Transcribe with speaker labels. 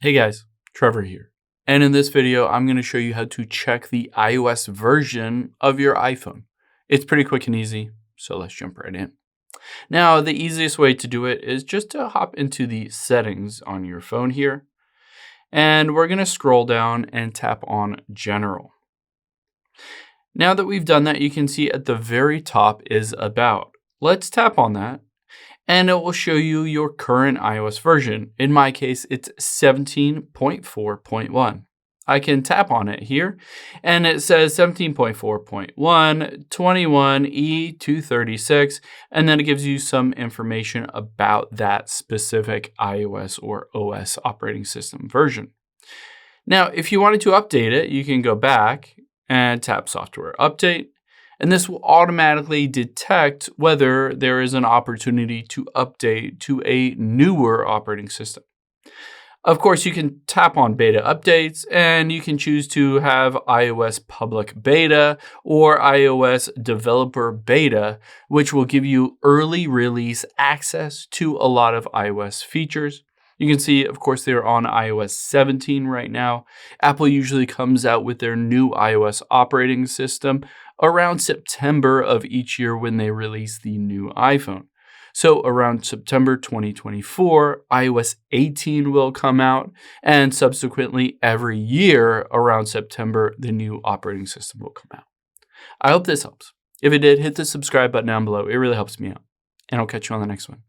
Speaker 1: Hey guys, Trevor here. And in this video, I'm going to show you how to check the iOS version of your iPhone. It's pretty quick and easy, so let's jump right in. Now, the easiest way to do it is just to hop into the settings on your phone here. And we're going to scroll down and tap on General. Now that we've done that, you can see at the very top is About. Let's tap on that. And it will show you your current iOS version. In my case, it's 17.4.1. I can tap on it here, and it says 17.4.1, 21E236, and then it gives you some information about that specific iOS or OS operating system version. Now, if you wanted to update it, you can go back and tap Software Update, and this will automatically detect whether there is an opportunity to update to a newer operating system. Of course, you can tap on beta updates and you can choose to have iOS public beta or iOS developer beta, which will give you early release access to a lot of iOS features. You can see, of course, they're on iOS 17 right now. Apple usually comes out with their new iOS operating system around September of each year when they release the new iPhone. So around September 2024, iOS 18 will come out, and subsequently every year around September, the new operating system will come out. I hope this helps. If it did, hit the subscribe button down below. It really helps me out. And I'll catch you on the next one.